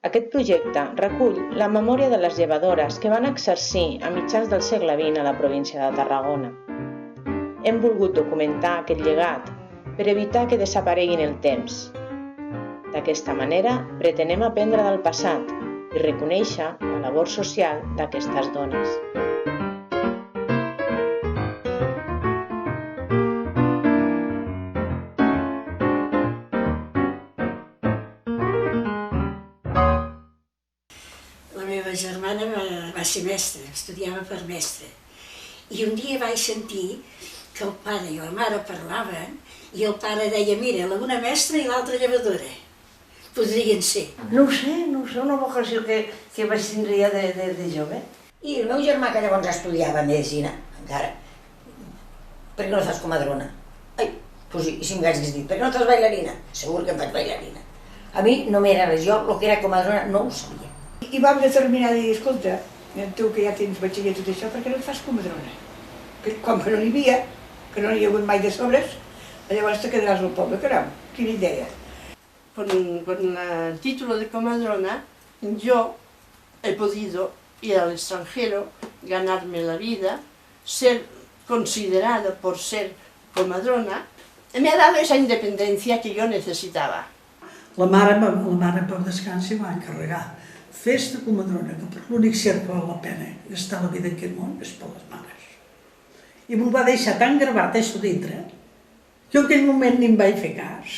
Aquest projecte recull la memòria de les llevadores que van exercir a mitjans del segle XX a la província de Tarragona. Hem volgut documentar aquest llegat per evitar que desaparegui en el temps. D'aquesta manera, pretenem aprendre del passat i reconèixer la labor social d'aquestes dones. La meva germana va ser mestra, estudiava per mestra. I un dia vaig sentir que el pare i la mare parlaven i el pare deia, mira, una mestra i l'altra llevadora. Podrien ser. No ho sé, una vocació que vaig tindre ja de jove. I el meu germà, que llavors estudiava medicina, encara, per què no fas comadrona? Ai, doncs i si m'ho hagués dit, per què no fas bailarina? Segur que em faig bailarina. A mi no m'era res, jo el que era comadrona no ho sabia. I vam determinar de dir, escolta, tu que ja tens batxiller i tot això, per què no et fas comadrona? Com que no n'hi havia, que no n'hi ha hagut mai de sobres, llavors te quedaràs al poble, caram, quina idea. Con el título de comadrona, yo he podido ir al extranjero, ganarme la vida, ser considerada por ser comadrona, me ha dado esa independencia que yo necesitaba. La mare per descansi va encarregar fes de comadrona, que per l'únic cert que val la pena gastar la vida en aquest món és per les mares. I m'ho va deixar tan gravat això dintre, jo en aquell moment ni em vaig fer cas,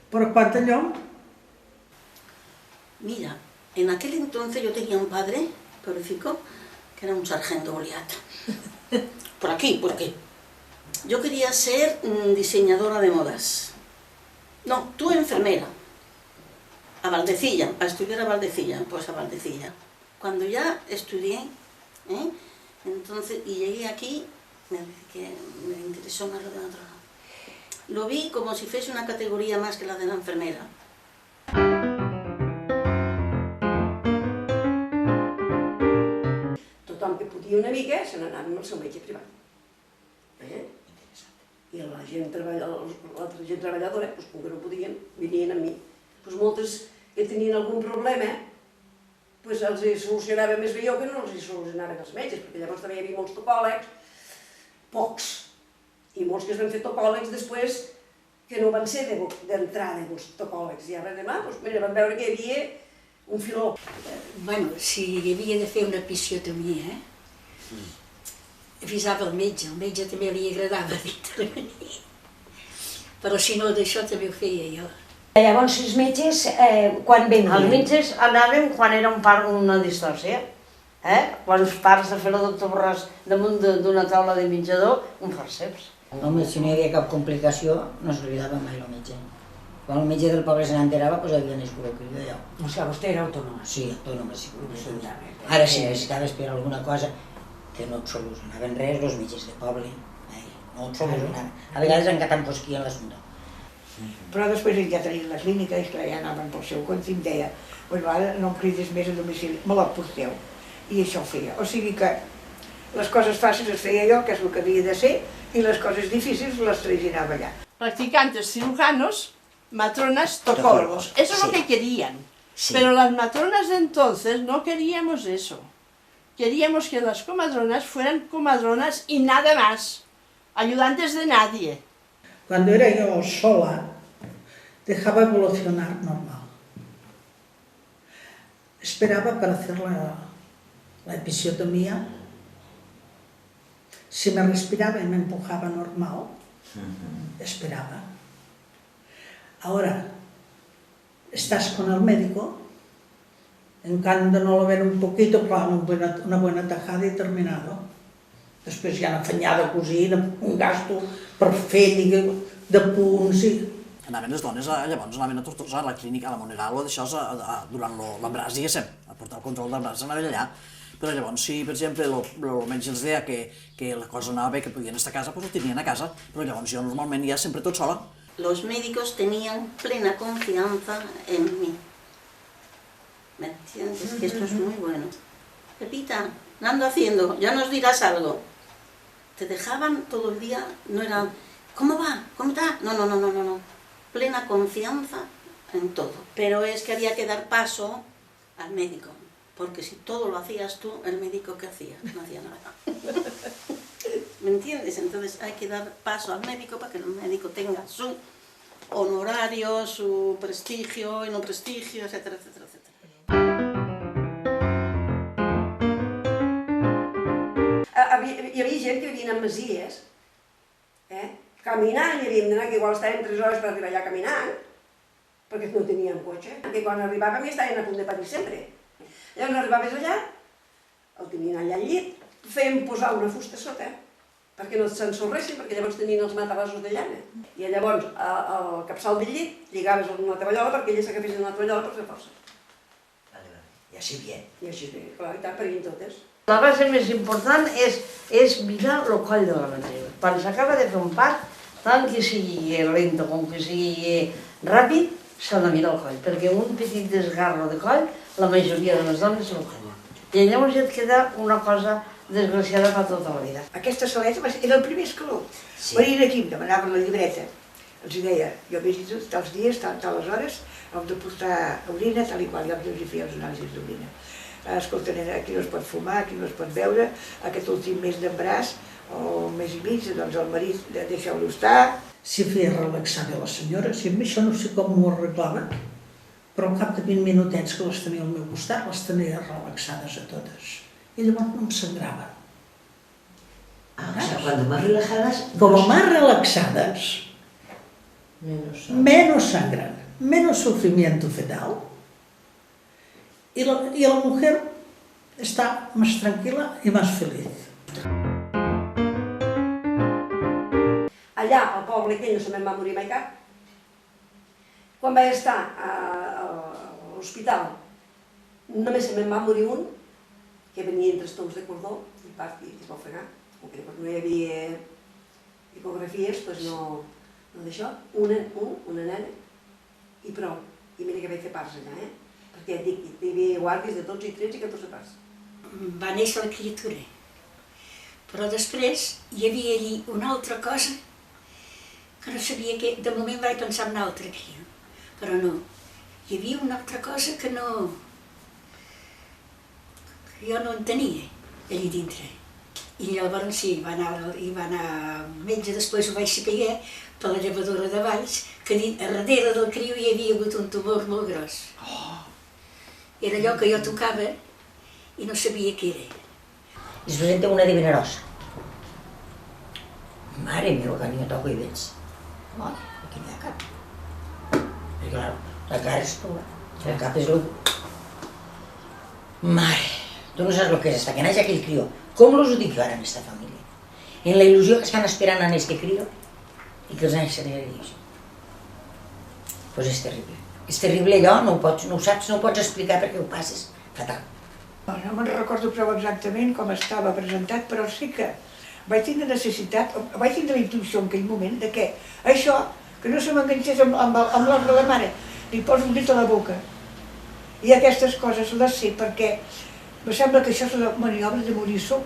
però quant allò... Mira, en aquel entonces yo tenía un padre, pobrecito, que era un sargento Goliat. Por aquí, porque yo quería ser diseñadora de modas. No, tú enfermera. A Valdecilla, a estudiar a Valdecilla, pues a Valdecilla. Cuando ya estudié, entonces, y llegué aquí, me interesó más lo de otro lado. Lo vi como si fuese una categoría más que la de la enfermera. Tothom que podia una mica se n'anava amb el seu metge privat. I l'altra gent treballadora, com que no podien, venien amb mi. Moltes que tenien algun problema, els hi solucionava més bé jo que no els hi solucionaven els metges, perquè llavors també hi havia molts topòlegs, pocs, i molts que es van fer topòlegs després que no van ser d'entrada els topòlegs, i ara demà van veure que hi havia un filó. Bueno, si hi havia de fer una episiotomia, avisava el metge també li agradava d'intervenir, però si no d'això també ho feia jo. Llavors els metges, quan venien? Els metges anàvem quan era una distòcia. Quan els pares de fer la doctor Borràs damunt d'una taula de menjador, un forceps. Home, si no hi havia cap complicació, no s'oblidava mai el metge. Quan el metge del poble se n'enterava, doncs havia nascut el crill d'allò. O sigui, vostè era autònoma? Sí, autònoma, sí. Ara si necessitaves per alguna cosa que no et solucionaven res, els metges de poble, no et solucionaven. A vegades encara t'enfosquien l'assumpte. Però després ja tenien la clínica, i ja anaven pel seu compte, i em deia, bueno, ara no em cridis més a domicili, me la porteu. I això ho feia. O sigui que les coses fàcils les feia jo, que és el que havia de ser, i les coses difícils les traginava allà. Practicantes cirujanos, matronas tocólogos. Eso es lo que querían. Pero las matronas de entonces no queríamos eso. Queríamos que las comadronas fueran comadronas y nada más. Ayudantes de nadie. Cuando era yo sola, dejaba evolucionar normal. Esperaba para hacer la episiotomía. Si me respiraba y me empujaba normal, esperaba. Ahora, estás con el médico, en cuanto no lo ven un poquito, una buena tajada y terminado. Després ja han afanyat a cosir, un gasto per fer de punts i... Anaven les dones, llavors anaven a Tortosa, a la clínica, a la Monegal o d'això, durant l'embràs, diguéssim, a portar el control d'embràs, anaven allà. Però llavors, si per exemple el metge els deia que la cosa anava bé, que podien estar a casa, doncs ho tenien a casa. Però llavors jo normalment ja sempre tot sola. Los médicos tenían plena confianza en mí. ¿Me entiendes? Que esto es muy bueno. Pepita, ¿qué ando haciendo? Ya nos dirás algo. Te dejaban todo el día, no eran, ¿cómo va? ¿Cómo está? No. Plena confianza en todo. Pero es que había que dar paso al médico, porque si todo lo hacías tú, el médico ¿qué hacía? No hacía nada. ¿Me entiendes? Entonces hay que dar paso al médico para que el médico tenga su honorario, su prestigio y no prestigio, etcétera, etcétera, etcétera. Hi havia gent que vivien en masies, caminant, hi havíem d'anar, que igual estàvem 3 hores per arribar allà caminant, perquè no teníem cotxe, que quan arribàvem estaven a punt de patir sempre. Llavors arribaves allà, el tenien allà al llit, feien posar una fusta sota, perquè no s'ensorressin, perquè llavors tenien els matalassos de llana. I llavors al capçal del llit lligaves una tovallola perquè ella s'agafés una tovallola per fer força. I així bien. I així bé, clar, i tant, per totes. La base més important és mirar el coll de la matriu. Quan s'acaba de fer un part, tant que sigui lent com que sigui ràpid, s'ha de mirar el coll, perquè un petit desgarro de coll, la majoria de les dones no colla. I llavors ja et queda una cosa desgraciada per tota la vida. Aquesta saleta era el primer escaló. Venien aquí, em demanaven la llibreta. Els deia, jo m'he dit tals dies, tales hores, hem de portar orina, tal i qual, jo els feia els anàlisis d'orina. Escolta, nena, aquí no es pot fumar, aquí no es pot beure, aquest últim mes d'embràs, o un mes i mig, doncs el marit deixeu-lo estar. Si feia relaxar bé la senyora, si amb això no sé com m'ho arreglava, però al cap de 20 minutets que les tenia al meu costat, les tenia relaxades a totes. I llavors no em sangrava. O sea, cuando más relajadas... Como más relaxadas, menos sangran, menos sufrimiento fetal. Y la mujer está más tranquila y más feliz. Allà, al poble aquell, no se me'n va morir mai cap. Quan vaig estar a l'hospital, només se me'n va morir un, que venia entre els tous de cordó, i es va ofegar. Com que no hi havia ecografies, doncs no d'això. Una nena, i prou. I mira que vaig fer parts allà, perquè et dic, hi havia guàrdies de 12 i 13 i 14 parts. Va néixer la criatura, però després hi havia allí una altra cosa que no sabia què, de moment vaig pensar en una altra cria, però no, hi havia una altra cosa que jo no entenia allí dintre. I llavors sí, va anar al metge, després ho vaig saber per la llevadora de Valls, que a darrere del criu hi havia hagut un tumor molt gros. Era allò que jo tocava i no sabia què era. Es presenta una de Vinerosa. Mare meva, que jo toco i veig. Mare, aquí no hi ha cap. Perquè, clar, la cara és tova, el cap és l'ull. Mare, tu no saps el que és hasta que naix aquell crió. Com us ho dic jo ara en aquesta família? En la il·lusió que estan esperant en este crió i que els anys se dirigeixen. Doncs és terrible. És terrible allò, no ho saps, no ho pots explicar perquè ho passes fatal. No me'n recordo prou exactament com estava presentat, però sí que vaig tindre necessitat, vaig tindre la intuïció en aquell moment de que això, que no se m'enganxés amb l'os de la mare, li poso un dit a la boca. I aquestes coses les sé perquè me sembla que això és la maniobra de Morisot,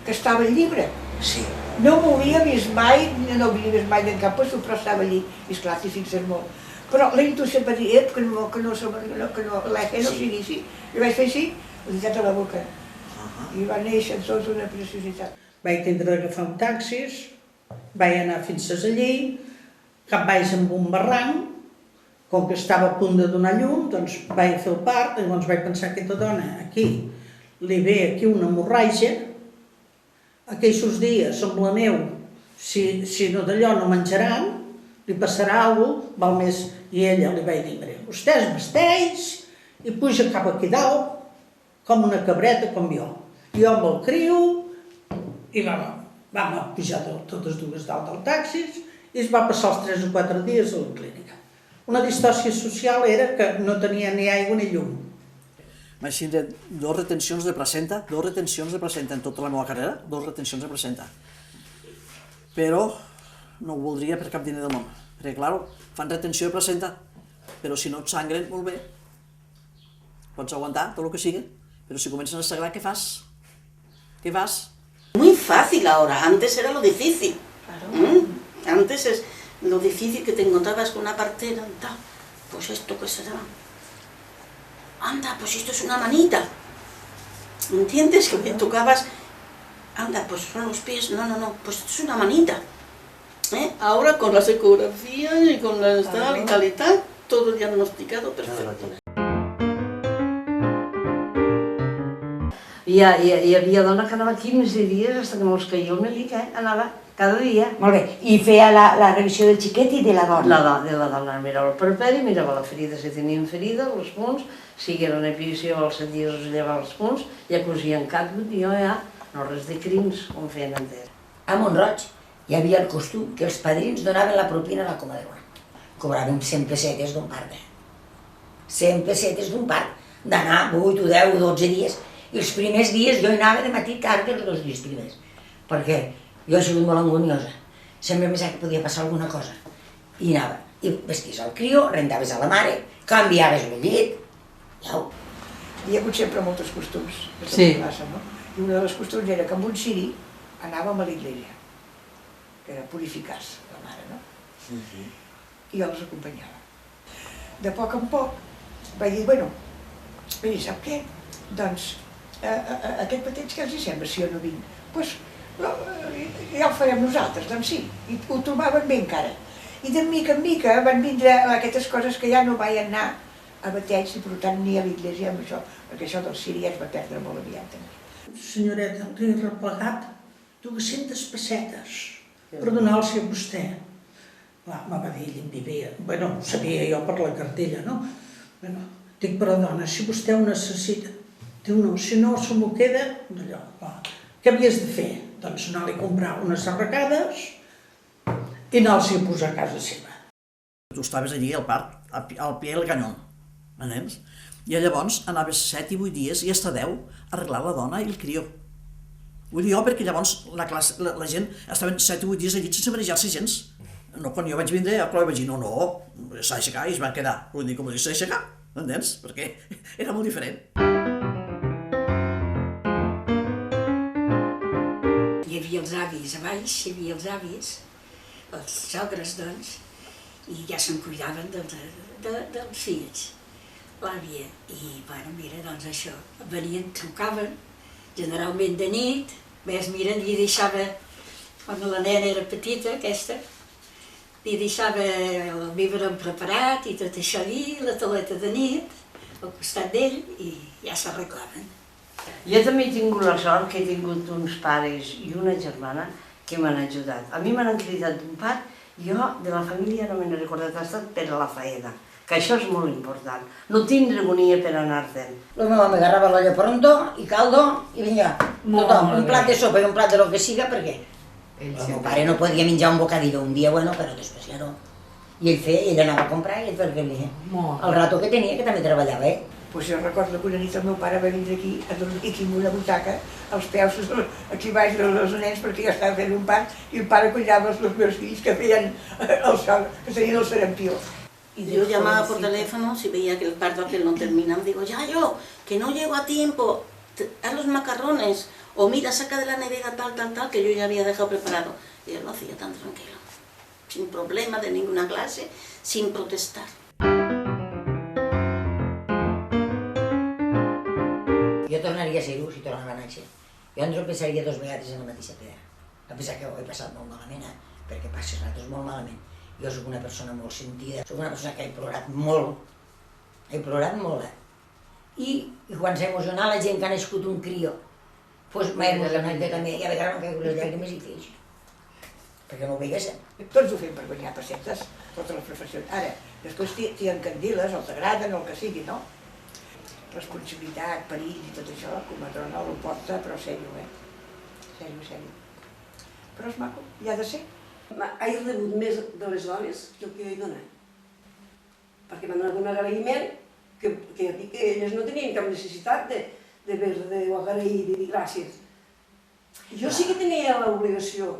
que estava al llibre. Sí. No m'ho havia vist mai, no havia vist mai d'en cap lloc, però estava allí, i esclar, t'hi fixes molt. Però la intuïció em va dir, que l'eje no sigui així. I vaig fer així, el ditat a la boca. I va néixer tot una preciositat. Vaig tindre d'agafar un taxis, vaig anar fins a allí, cap baix amb un barranc, com que estava a punt de donar llum, doncs vaig fer el part, i llavors vaig pensar que aquesta dona aquí li ve aquí una hemorràgia, aquells dies amb la neu, si no d'allò no menjaran, li passarà alguna cosa, val més, i ella li vaig dir, mira, vostè es vesteix i puja cap aquí dalt, com una cabreta com jo. Jo amb el criu, i vam pujar totes dues dalt del taxis, i es va passar els 3 o 4 dies a la clínica. Una distòcia social era que no tenia ni aigua ni llum. Vaig tindre 2 retencions de placenta en tota la meva carrera, 2 retencions de placenta. Però no ho voldria per cap diner del món, perquè, clar, fan retenció de placenta, però si no et sangren, molt bé. Pots aguantar tot el que sigui, però si comencen a sagrar, què fas? Què fas? Muy fácil ahora, antes era lo difícil. Antes es lo difícil que te encontrabas con una partera, tal. Pues esto qué será. anda, pues esto es una manita. ¿Entiendes? Que me tocabas, anda, pues son los pies, no, pues esto es una manita. Ahora con las ecografías y con la tal y tal, todo diagnosticado perfecto. Hi havia dona que anava 15 dies fins que mos caia el melic, anava cada dia. Molt bé, i feia la revisió del xiquet i de la dona. De la dona mirava el perperi, mirava la ferida, si tenien ferida, els punts, si era una epivisió als 7 dies us llevava els punts, ja cosien catgut i jo ja, no res de crims, com feien antes. A Montroig hi havia el costum que els padrins donaven la propina a la comadrona. Cobraven 100 pessetes d'un part, 100 pessetes d'un part, d'anar 8 o 10 o 12 dies. I els primers dies jo hi anava de matí i tard els 2 dies primers, perquè jo he sigut molt angoniosa. Sempre pensava que podia passar alguna cosa. I anava, i vesties el crió, rentaves a la mare, canviaves el llit, ja ho... Hi ha hagut sempre moltes costums, Sí. no? I una de les costums era que amb un ciri anàvem a l'església, que era purificar-se, la mare, no? I jo les acompanyava. De poc en poc vaig dir, bueno, miri, sap què? Doncs aquest petit que els hi sembla si jo no vinc? Doncs ja ho farem nosaltres, doncs sí, i ho trobaven bé encara. I de mica en mica van vindre aquestes coses que ja no vaig anar a bateig i per tant ni a l'església amb això, perquè això del ciri ja es va perdre molt aviat també. Senyoreta, li he replegat 200 pessetes per donar-los a vostè. Clar, me va dir, ell em vivia, bueno, ho sabia jo per la cartella, no? Bueno, dic, però dona, si vostè ho necessita, diu no, si no se m'ho queda, d'allò, clar. Què havies de fer? Doncs anar-li a comprar unes arracades i anar-los a posar a casa seva. Tu estaves allí al parc, al pie del canyón, m'entens? I llavors anaves 7 i 8 dies i hasta 10 a arreglar la dona i el crió. Vull dir jo perquè llavors la gent estaven 7 o 8 dies allí sense manejar-se gens. No, quan jo vaig vindre, clar, vaig dir, no, s'ha d'aixecar i es van quedar. Vull dir, com s'ha d'aixecar, m'entens? Perquè era molt diferent. Hi havia els avis a baix, hi havia els avis, els sogres, doncs, i ja se'n cuidaven dels fills, l'àvia. I, bueno, mira, doncs això, venien, trucaven, generalment de nit, ves, mira, li deixava, quan la nena era petita, aquesta, li deixava el biberon preparat i tot això allí, la taleta de nit, al costat d'ell, i ja s'arreglaven. Jo també he tingut la sort que he tingut uns pares i una germana que m'han ajudat. A mi m'han cridat d'un part, jo de la família no me n'he recordat, ha estat per a la faena, que això és molt important, no tindre agonia per anar-te'n. La meva me agarrava l'olla pronto i caldo i vinga, tothom, un plat de sopa i un plat de lo que siga, perquè el meu pare no podia menjar un bocadillo un dia, bueno, però després ja no. I ell anava a comprar i ell perquè el rato que tenia, que també treballava, Pues jo recordo que una nit el meu pare va vindre aquí a dormir aquí en una butaca, als peus, aquí baix dels nens, perquè jo estava fent un part, i el pare cuidava els meus fills que feien el sol, que tenien el sarampió. Yo llamaba por teléfono, si veía que el parto aquel no terminaba, digo, Yayo, que no llego a tiempo, haz los macarrones, o mira, saca de la nevera tal, que yo ya había dejado preparado. Y él lo hacía tan tranquilo, sin problema de ninguna clase, sin protestar. Jo tornaria a ser-ho si tornava a néixer. Jo em tropeçaria 2 vegades en la mateixa pedra. A pesar que ho he passat molt malament, perquè passes ratos molt malament. Jo soc una persona molt sentida, soc una persona que he plorat molt, I quan s'emociona la gent que ha nascut un crió, doncs m'he emocionat jo també, i a vegades m'han caigut les llàgrimes i feix, perquè no ho veiguéssim. Tots ho fem per guanyar pessetes, totes les professions. Ara, després t'hi encandiles, o t'agraden, o el que sigui, no? Responsabilitat, perill i tot això, com a dona ho porta, però sèrio, Sèrio. Però és maco, i ha de ser. He rebut més de les dones que el que he donat. Perquè m'han donat un agraïment que elles no tenien cap necessitat d'agrair, de dir gràcies. Jo sí que tenia l'obligació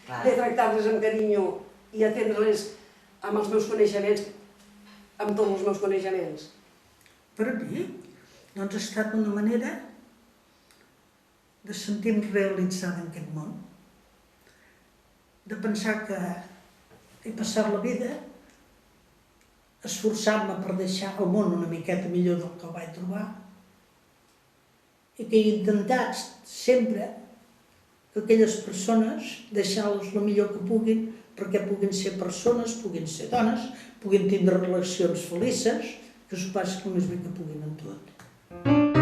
de tractar-les amb carinyo i atendre-les amb els meus coneixements, amb tots els meus coneixements. Per a mi, doncs ha estat una manera de sentir-me realitzada en aquest món, de pensar que he passat la vida esforçant-me per deixar el món una miqueta millor del que el vaig trobar, i que he intentat sempre que aquelles persones deixar-les el millor que puguin, perquè puguin ser persones, puguin ser dones, puguin tindre relacions felices, que s'ho passin el més bé que puguin en tot.